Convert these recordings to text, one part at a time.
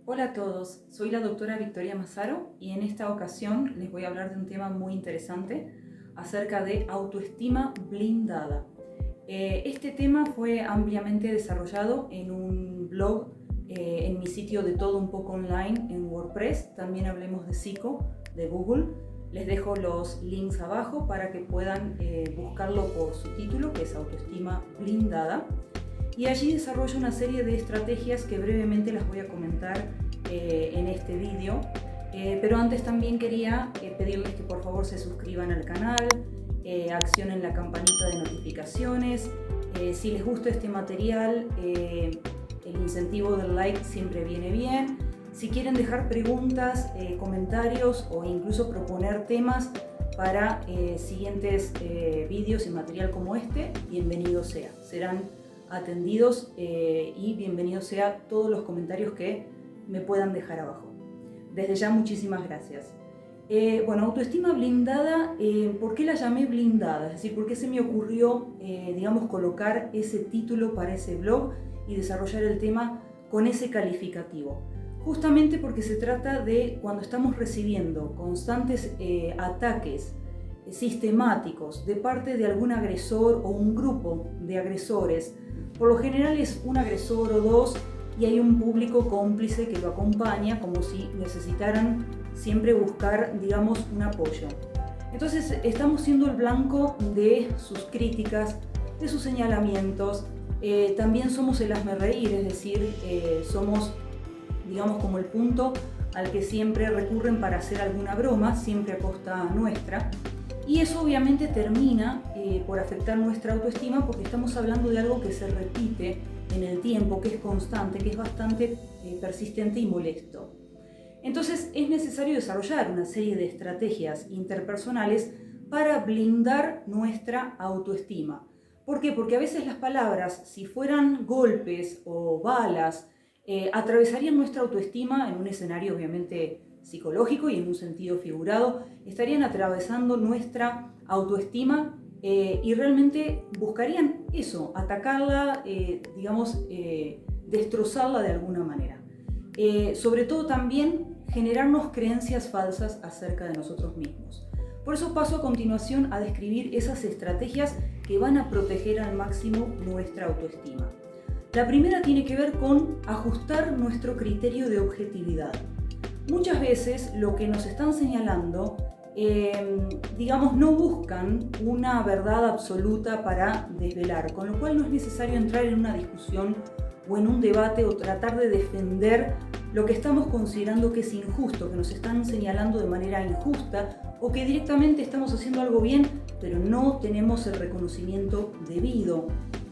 Hola a todos, soy la doctora Victoria Massaro y en esta ocasión les voy a hablar de un tema muy interesante acerca de autoestima blindada. Este tema fue ampliamente desarrollado en un blog, en mi sitio de Todo Un Poco Online en WordPress. También hablemos de Psico, de Google. Les dejo los links abajo para que puedan buscarlo por su título, que es Autoestima Blindada. Y allí desarrollo una serie de estrategias que brevemente las voy a comentar en este vídeo. Pero antes también quería pedirles que por favor se suscriban al canal, accionen la campanita de notificaciones. Si les gusta este material, el incentivo del like siempre viene bien. Si quieren dejar preguntas, comentarios o incluso proponer temas para siguientes vídeos y material como este, bienvenido sea. Serán atendidos y bienvenidos sea todos los comentarios que me puedan dejar abajo. Desde ya muchísimas gracias. Autoestima blindada, ¿por qué la llamé blindada? Es decir, ¿por qué se me ocurrió, colocar ese título para ese blog y desarrollar el tema con ese calificativo? Justamente porque se trata de cuando estamos recibiendo constantes ataques sistemáticos de parte de algún agresor o un grupo de agresores. Por lo general es un agresor o dos y hay un público cómplice que lo acompaña como si necesitaran siempre buscar, un apoyo. Entonces estamos siendo el blanco de sus críticas, de sus señalamientos. También somos el hazmerreír, es decir, somos, como el punto al que siempre recurren para hacer alguna broma, siempre a costa nuestra. Y eso obviamente termina por afectar nuestra autoestima porque estamos hablando de algo que se repite en el tiempo, que es constante, que es bastante persistente y molesto. Entonces es necesario desarrollar una serie de estrategias interpersonales para blindar nuestra autoestima. ¿Por qué? Porque a veces las palabras, si fueran golpes o balas, atravesarían nuestra autoestima en un escenario obviamente psicológico y en un sentido figurado, estarían atravesando nuestra autoestima y realmente buscarían eso, atacarla, destrozarla de alguna manera. Sobre todo también generarnos creencias falsas acerca de nosotros mismos. Por eso paso a continuación a describir esas estrategias que van a proteger al máximo nuestra autoestima. La primera tiene que ver con ajustar nuestro criterio de objetividad. Muchas veces lo que nos están señalando, no buscan una verdad absoluta para desvelar, con lo cual no es necesario entrar en una discusión o en un debate o tratar de defender lo que estamos considerando que es injusto, que nos están señalando de manera injusta o que directamente estamos haciendo algo bien, pero no tenemos el reconocimiento debido.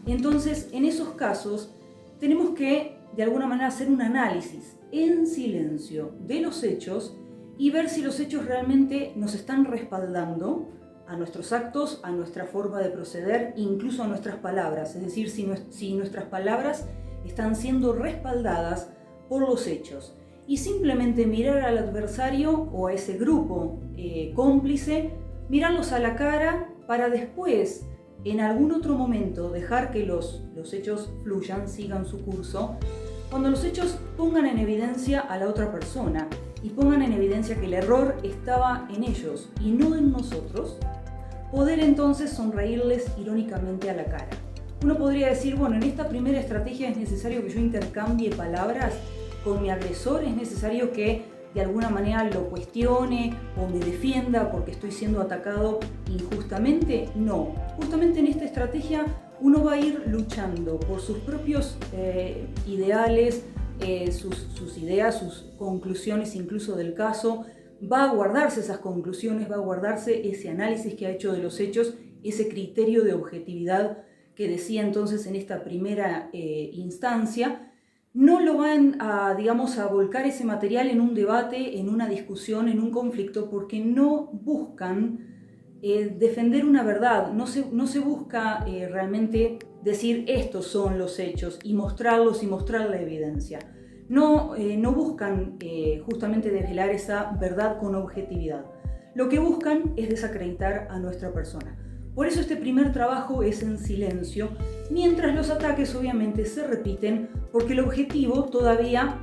Entonces, en esos casos, tenemos que de alguna manera hacer un análisis en silencio de los hechos y ver si los hechos realmente nos están respaldando a nuestros actos, a nuestra forma de proceder, incluso a nuestras palabras. Es decir, si nuestras palabras están siendo respaldadas por los hechos. Y simplemente mirar al adversario o a ese grupo cómplice, mirarlos a la cara para después, en algún otro momento, dejar que los hechos fluyan, sigan su curso. Cuando los hechos pongan en evidencia a la otra persona y pongan en evidencia que el error estaba en ellos y no en nosotros, poder entonces sonreírles irónicamente a la cara. Uno podría decir, en esta primera estrategia es necesario que yo intercambie palabras con mi agresor, es necesario que de alguna manera lo cuestione o me defienda porque estoy siendo atacado injustamente. No, justamente en esta estrategia uno va a ir luchando por sus propios ideales, sus ideas, sus conclusiones incluso del caso. Va a guardarse esas conclusiones, va a guardarse ese análisis que ha hecho de los hechos, ese criterio de objetividad que decía entonces en esta primera instancia. No lo van a volcar ese material en un debate, en una discusión, en un conflicto, porque no buscan defender una verdad, no se busca realmente decir estos son los hechos y mostrarlos y mostrar la evidencia. No buscan justamente desvelar esa verdad con objetividad. Lo que buscan es desacreditar a nuestra persona. Por eso este primer trabajo es en silencio, mientras los ataques obviamente se repiten, porque el objetivo todavía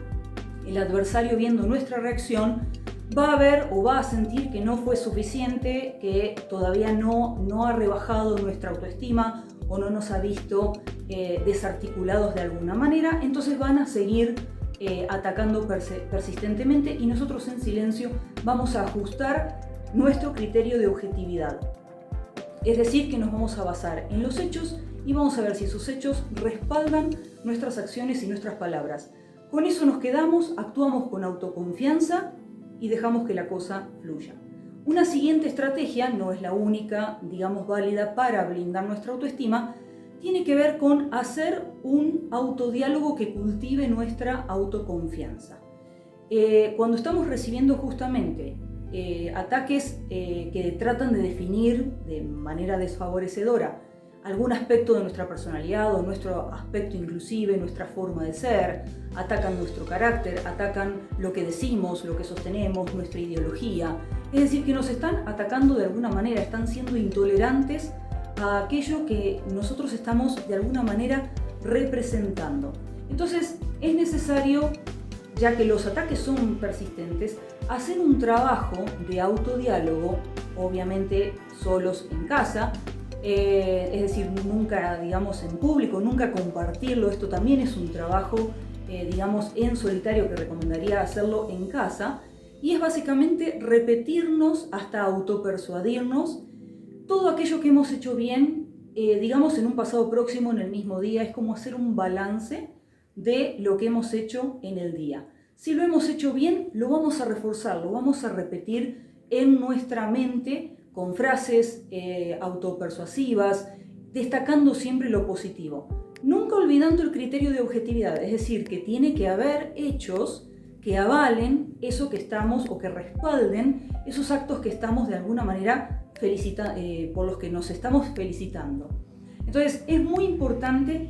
el adversario, viendo nuestra reacción, va a ver o va a sentir que no fue suficiente, que todavía no ha rebajado nuestra autoestima o no nos ha visto desarticulados de alguna manera. Entonces van a seguir atacando persistentemente, y nosotros en silencio vamos a ajustar nuestro criterio de objetividad. Es decir, que nos vamos a basar en los hechos y vamos a ver si esos hechos respaldan nuestras acciones y nuestras palabras. Con eso nos quedamos, actuamos con autoconfianza y dejamos que la cosa fluya. Una siguiente estrategia, no es la única, digamos, válida para blindar nuestra autoestima, tiene que ver con hacer un autodiálogo que cultive nuestra autoconfianza. Cuando estamos recibiendo justamente ataques que tratan de definir de manera desfavorecedora algún aspecto de nuestra personalidad o nuestro aspecto inclusive, nuestra forma de ser, atacan nuestro carácter, atacan lo que decimos, lo que sostenemos, nuestra ideología. Es decir, que nos están atacando de alguna manera, están siendo intolerantes a aquello que nosotros estamos de alguna manera representando. Entonces es necesario, ya que los ataques son persistentes, hacer un trabajo de autodiálogo, obviamente solos en casa, es decir, nunca, digamos, en público, nunca compartirlo. Esto también es un trabajo, digamos, en solitario, que recomendaría hacerlo en casa, y es básicamente repetirnos hasta autopersuadirnos todo aquello que hemos hecho bien, digamos, en un pasado próximo, en el mismo día. Es como hacer un balance de lo que hemos hecho en el día. Si lo hemos hecho bien, lo vamos a reforzar, lo vamos a repetir en nuestra mente con frases autopersuasivas, destacando siempre lo positivo. Nunca olvidando el criterio de objetividad, es decir, que tiene que haber hechos que avalen eso que estamos, o que respalden esos actos que estamos de alguna manera por los que nos estamos felicitando. Entonces es muy importante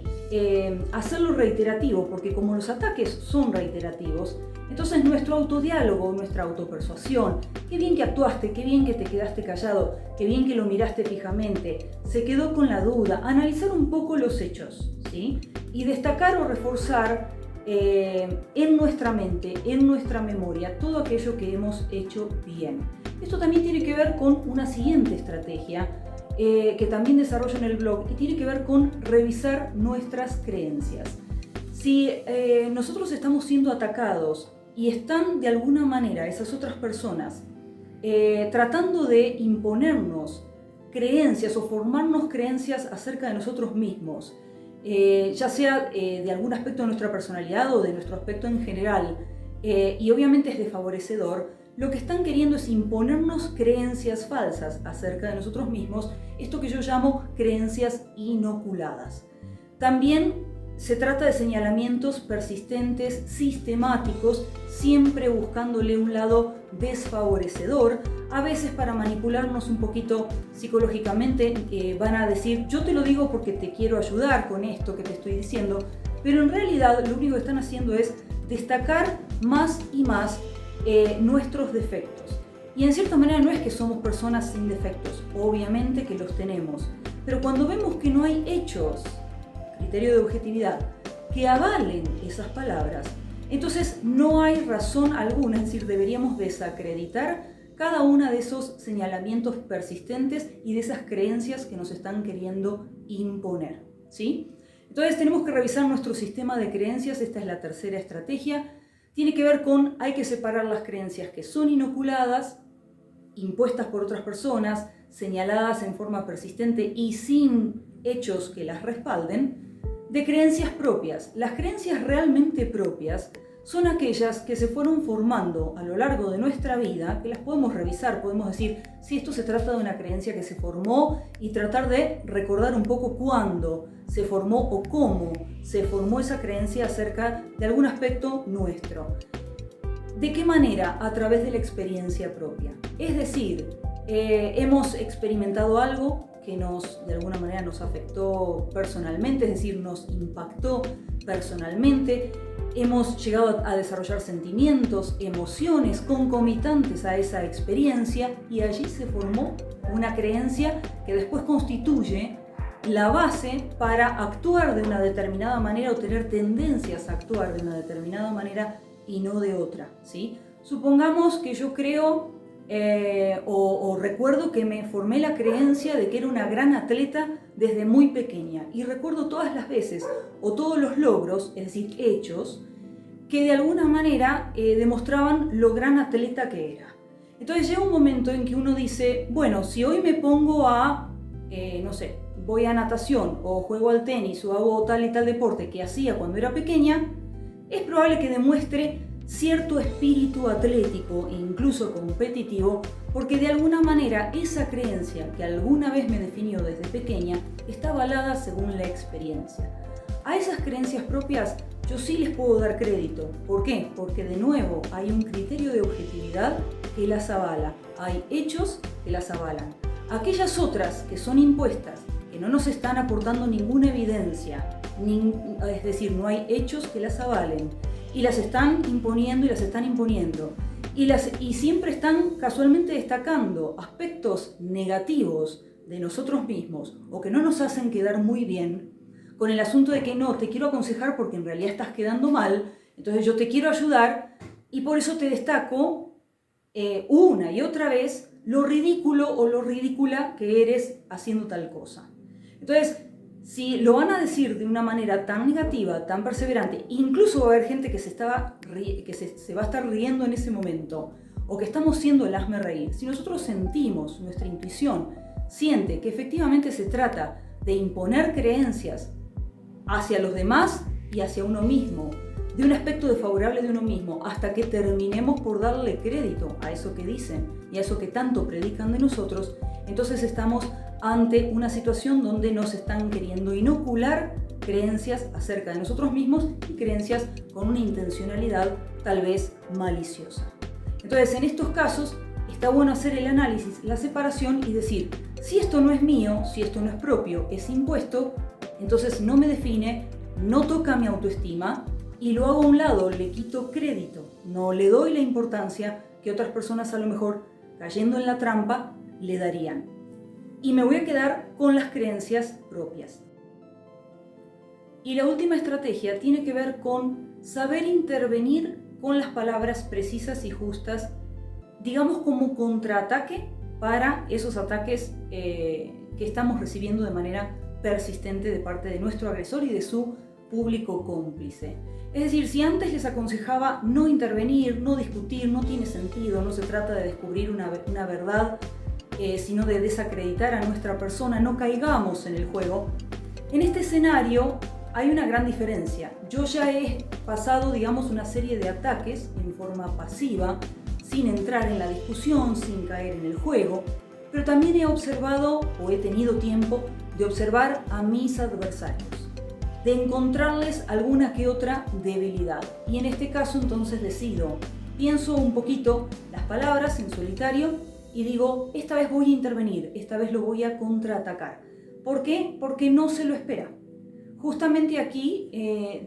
hacerlo reiterativo, porque como los ataques son reiterativos, entonces nuestro autodiálogo, nuestra autopersuasión, qué bien que actuaste, qué bien que te quedaste callado, qué bien que lo miraste fijamente, se quedó con la duda, analizar un poco los hechos, ¿sí? Y destacar o reforzar en nuestra mente, en nuestra memoria, todo aquello que hemos hecho bien. Esto también tiene que ver con una siguiente estrategia que también desarrollo en el blog, y tiene que ver con revisar nuestras creencias. Si nosotros estamos siendo atacados y están de alguna manera esas otras personas tratando de imponernos creencias o formarnos creencias acerca de nosotros mismos, ya sea de algún aspecto de nuestra personalidad o de nuestro aspecto en general, y obviamente es desfavorecedor, lo que están queriendo es imponernos creencias falsas acerca de nosotros mismos, esto que yo llamo creencias inoculadas. También se trata de señalamientos persistentes, sistemáticos, siempre buscándole un lado desfavorecedor. A veces, para manipularnos un poquito psicológicamente, van a decir: yo te lo digo porque te quiero ayudar con esto que te estoy diciendo, pero en realidad lo único que están haciendo es destacar más y más nuestros defectos. Y en cierta manera no es que somos personas sin defectos, obviamente que los tenemos, pero cuando vemos que no hay hechos, criterio de objetividad, que avalen esas palabras, entonces no hay razón alguna, es decir, deberíamos desacreditar cada uno de esos señalamientos persistentes y de esas creencias que nos están queriendo imponer, ¿sí? Entonces tenemos que revisar nuestro sistema de creencias. Esta es la tercera estrategia. Tiene que ver con, hay que separar las creencias que son inoculadas, impuestas por otras personas, señaladas en forma persistente y sin hechos que las respalden, de creencias propias. Las creencias realmente propias son aquellas que se fueron formando a lo largo de nuestra vida, que las podemos revisar, podemos decir si esto se trata de una creencia que se formó y tratar de recordar un poco cuándo se formó o cómo se formó esa creencia acerca de algún aspecto nuestro. ¿De qué manera? A través de la experiencia propia. Es decir, hemos experimentado algo que de alguna manera nos afectó personalmente, es decir, nos impactó personalmente. Hemos llegado a desarrollar sentimientos, emociones concomitantes a esa experiencia, y allí se formó una creencia que después constituye la base para actuar de una determinada manera o tener tendencias a actuar de una determinada manera y no de otra, ¿sí? Supongamos que yo creo o recuerdo que me formé la creencia de que era una gran atleta desde muy pequeña y recuerdo todas las veces o todos los logros, es decir, hechos, que de alguna manera demostraban lo gran atleta que era. Entonces llega un momento en que uno dice, bueno, si hoy me pongo a, no sé, voy a natación o juego al tenis o hago tal y tal deporte que hacía cuando era pequeña, es probable que demuestre cierto espíritu atlético e incluso competitivo, porque de alguna manera esa creencia que alguna vez me definió desde pequeña está avalada según la experiencia. A esas creencias propias yo sí les puedo dar crédito. ¿Por qué? Porque de nuevo hay un criterio de objetividad que las avala, hay hechos que las avalan. Aquellas otras que son impuestas, que no nos están aportando ninguna evidencia, es decir, no hay hechos que las avalen, y las están imponiendo y las están imponiendo, y siempre están casualmente destacando aspectos negativos de nosotros mismos o que no nos hacen quedar muy bien, con el asunto de que no, te quiero aconsejar porque en realidad estás quedando mal, entonces yo te quiero ayudar y por eso te destaco una y otra vez lo ridículo o lo ridícula que eres haciendo tal cosa. Entonces, si lo van a decir de una manera tan negativa, tan perseverante, incluso va a haber gente que se va a estar riendo en ese momento, o que estamos siendo el hazme reír. Si nosotros sentimos, nuestra intuición siente que efectivamente se trata de imponer creencias hacia los demás y hacia uno mismo, de un aspecto desfavorable de uno mismo, hasta que terminemos por darle crédito a eso que dicen y a eso que tanto predican de nosotros, entonces estamos ante una situación donde nos están queriendo inocular creencias acerca de nosotros mismos y creencias con una intencionalidad tal vez maliciosa. Entonces, en estos casos, está bueno hacer el análisis, la separación y decir, si esto no es mío, si esto no es propio, es impuesto, entonces no me define, no toca mi autoestima y lo hago a un lado, le quito crédito, no le doy la importancia que otras personas a lo mejor, cayendo en la trampa, le darían. Y me voy a quedar con las creencias propias. Y la última estrategia tiene que ver con saber intervenir con las palabras precisas y justas, digamos como contraataque para esos ataques que estamos recibiendo de manera persistente de parte de nuestro agresor y de su público cómplice. Es decir, si antes les aconsejaba no intervenir, no discutir, no tiene sentido, no se trata de descubrir una verdad, sino de desacreditar a nuestra persona, no caigamos en el juego. En este escenario hay una gran diferencia. Yo ya he pasado, digamos, una serie de ataques en forma pasiva, sin entrar en la discusión, sin caer en el juego, pero también he observado o he tenido tiempo de observar a mis adversarios, de encontrarles alguna que otra debilidad. Y en este caso entonces pienso un poquito las palabras en solitario y digo, esta vez voy a intervenir, esta vez lo voy a contraatacar. ¿Por qué? Porque no se lo espera. Justamente aquí,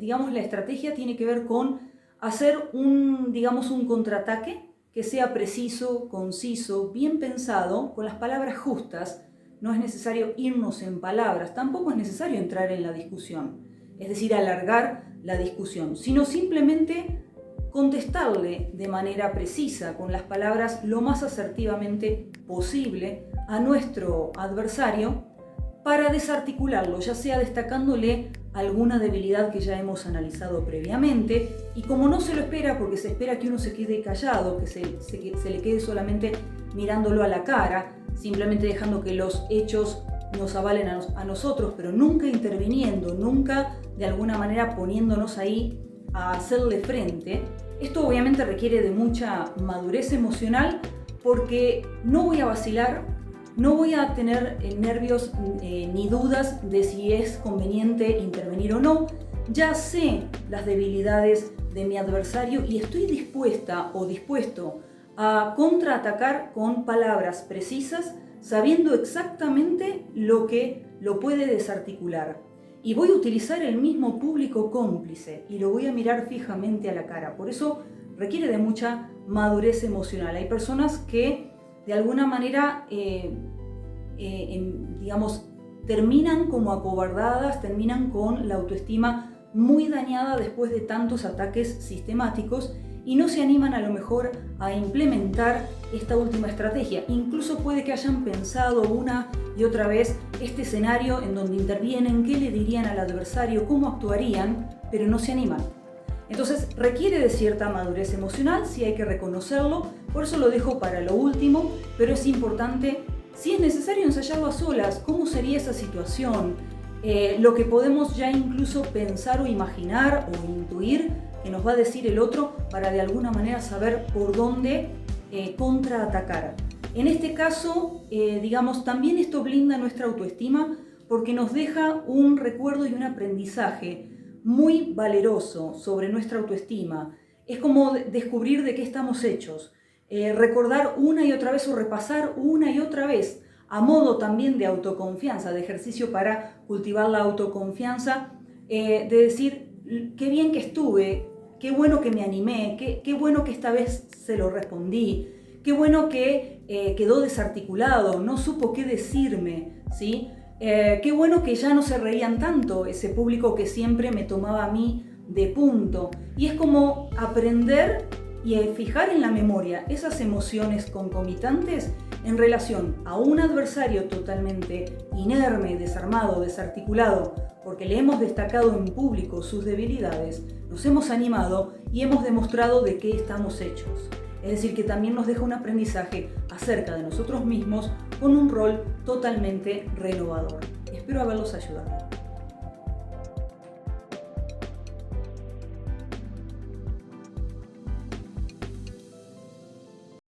digamos, la estrategia tiene que ver con hacer un contraataque que sea preciso, conciso, bien pensado, con las palabras justas. No es necesario irnos en palabras, tampoco es necesario entrar en la discusión, es decir, alargar la discusión, sino simplemente contestarle de manera precisa, con las palabras lo más asertivamente posible a nuestro adversario para desarticularlo, ya sea destacándole alguna debilidad que ya hemos analizado previamente, y como no se lo espera, porque se espera que uno se quede callado, que se le quede solamente mirándolo a la cara, simplemente dejando que los hechos nos avalen a nosotros, pero nunca interviniendo, nunca de alguna manera poniéndonos ahí a hacerle frente. Esto obviamente requiere de mucha madurez emocional, porque no voy a vacilar, no voy a tener nervios ni dudas de si es conveniente intervenir o no. Ya sé las debilidades de mi adversario y estoy dispuesta o dispuesto a contraatacar con palabras precisas, sabiendo exactamente lo que lo puede desarticular. Y voy a utilizar el mismo público cómplice y lo voy a mirar fijamente a la cara. Por eso requiere de mucha madurez emocional. Hay personas que de alguna manera, terminan como acobardadas, terminan con la autoestima muy dañada después de tantos ataques sistemáticos, y no se animan a lo mejor a implementar esta última estrategia. Incluso puede que hayan pensado una y otra vez este escenario en donde intervienen, qué le dirían al adversario, cómo actuarían, pero no se animan. Entonces requiere de cierta madurez emocional, sí hay que reconocerlo, por eso lo dejo para lo último, pero es importante, si es necesario, ensayarlo a solas. ¿Cómo sería esa situación? Lo que podemos ya incluso pensar o imaginar o intuir que nos va a decir el otro para de alguna manera saber por dónde contraatacar. En este caso, también esto blinda nuestra autoestima porque nos deja un recuerdo y un aprendizaje muy valeroso sobre nuestra autoestima. Es como descubrir de qué estamos hechos, recordar una y otra vez o repasar una y otra vez a modo también de autoconfianza, de ejercicio para cultivar la autoconfianza, de decir, qué bien que estuve, qué bueno que me animé, qué bueno que esta vez se lo respondí, qué bueno que quedó desarticulado, no supo qué decirme, ¿sí? Qué bueno que ya no se reían tanto ese público que siempre me tomaba a mí de punto. Y es como aprender y fijar en la memoria esas emociones concomitantes en relación a un adversario totalmente inerme, desarmado, desarticulado, porque le hemos destacado en público sus debilidades, nos hemos animado y hemos demostrado de qué estamos hechos. Es decir, que también nos deja un aprendizaje acerca de nosotros mismos con un rol totalmente renovador. Espero haberlos ayudado.